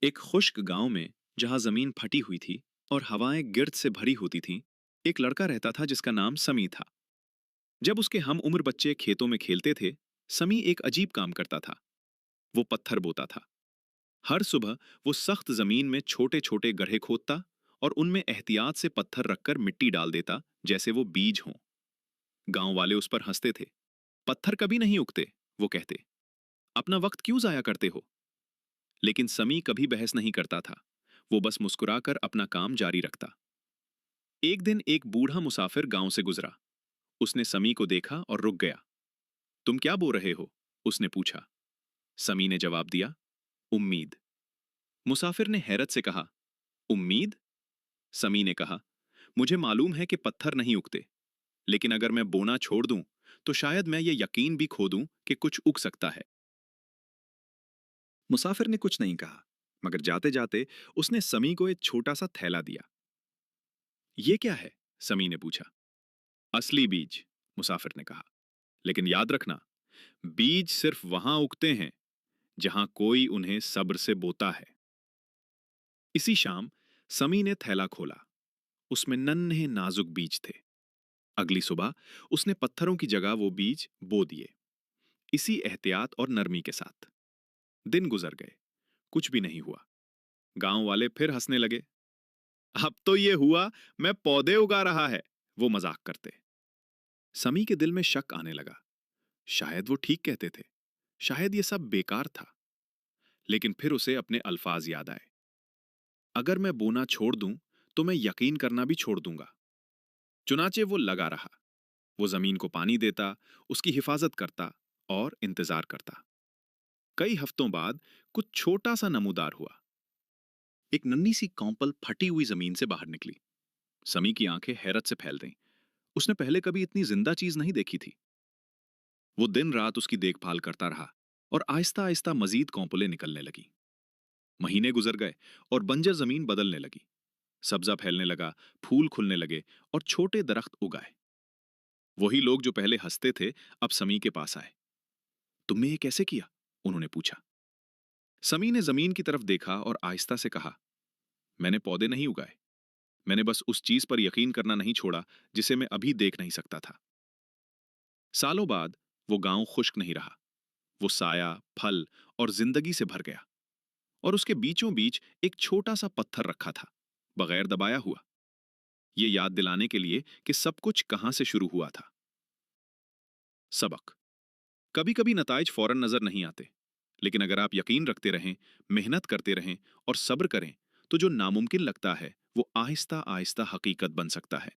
एक खुश्क गांव में जहां जमीन फटी हुई थी और हवाएं गिर्द से भरी होती थीं, एक लड़का रहता था जिसका नाम समी था। जब उसके हम उम्र बच्चे खेतों में खेलते थे, समी एक अजीब काम करता था। वो पत्थर बोता था। हर सुबह वो सख्त जमीन में छोटे छोटे गड्ढे खोदता और उनमें एहतियात से पत्थर रखकर मिट्टी डाल देता, जैसे वो बीज हों। गांव वाले उस पर हंसते थे। पत्थर कभी नहीं उगते, वो कहते। अपना वक्त क्यों जाया करते हो? लेकिन समी कभी बहस नहीं करता था। वो बस मुस्कुराकर अपना काम जारी रखता। एक दिन एक बूढ़ा मुसाफिर गांव से गुजरा। उसने समी को देखा और रुक गया। तुम क्या बो रहे हो? उसने पूछा। समी ने जवाब दिया, उम्मीद। मुसाफिर ने हैरत से कहा, उम्मीद? समी ने कहा, मुझे मालूम है कि पत्थर नहीं उगते, लेकिन अगर मैं बोना छोड़ दूं तो शायद मैं ये यकीन भी खो दूं कि कुछ उग सकता है। मुसाफिर ने कुछ नहीं कहा, मगर जाते जाते उसने समी को एक छोटा सा थैला दिया। ये क्या है? समी ने पूछा। असली बीज, मुसाफिर ने कहा। लेकिन याद रखना, बीज सिर्फ वहां उगते हैं जहां कोई उन्हें सब्र से बोता है। इसी शाम समी ने थैला खोला। उसमें नन्हे नाजुक बीज थे। अगली सुबह उसने पत्थरों की जगह वो बीज बो दिए, इसी एहतियात और नरमी के साथ। दिन गुजर गए, कुछ भी नहीं हुआ। गांव वाले फिर हंसने लगे। अब तो ये हुआ, मैं पौधे उगा रहा है, वो मजाक करते। समी के दिल में शक आने लगा। शायद वो ठीक कहते थे, शायद ये सब बेकार था। लेकिन फिर उसे अपने अल्फाज याद आए। अगर मैं बोना छोड़ दूं तो मैं यकीन करना भी छोड़ दूंगा। चुनाचे वो लगा रहा। वो जमीन को पानी देता, उसकी हिफाजत करता और इंतजार करता। कई हफ्तों बाद कुछ छोटा सा नमूदार हुआ। एक नन्ही सी कॉम्पल फटी हुई जमीन से बाहर निकली। समी की आंखें हैरत से फैल गईं। उसने पहले कभी इतनी जिंदा चीज नहीं देखी थी। वो दिन रात उसकी देखभाल करता रहा और आहिस्ता आहिस्ता मजीद कॉम्पलें निकलने लगी। महीने गुजर गए और बंजर जमीन बदलने लगी। सब्जा फैलने लगा, फूल खुलने लगे और छोटे दरख्त उगाए। वही लोग जो पहले हंसते थे, अब समी के पास आए। तुमने ये कैसे किया? उन्होंने पूछा। समी ने जमीन की तरफ देखा और आहिस्ता से कहा, मैंने पौधे नहीं उगाए। मैंने बस उस चीज पर यकीन करना नहीं छोड़ा जिसे मैं अभी देख नहीं सकता था। सालों बाद वो गांव खुश्क नहीं रहा। वो साया, फल और जिंदगी से भर गया। और उसके बीचों बीच एक छोटा सा पत्थर रखा था, बगैर दबाया हुआ। ये याद दिलाने के लिए कि सब कुछ कहां से शुरू हुआ था। सबक: कभी कभी नताइज फौरन नजर नहीं आते, लेकिन अगर आप यकीन रखते रहें, मेहनत करते रहें और सब्र करें, तो जो नामुमकिन लगता है वो आहिस्ता आहिस्ता हकीकत बन सकता है।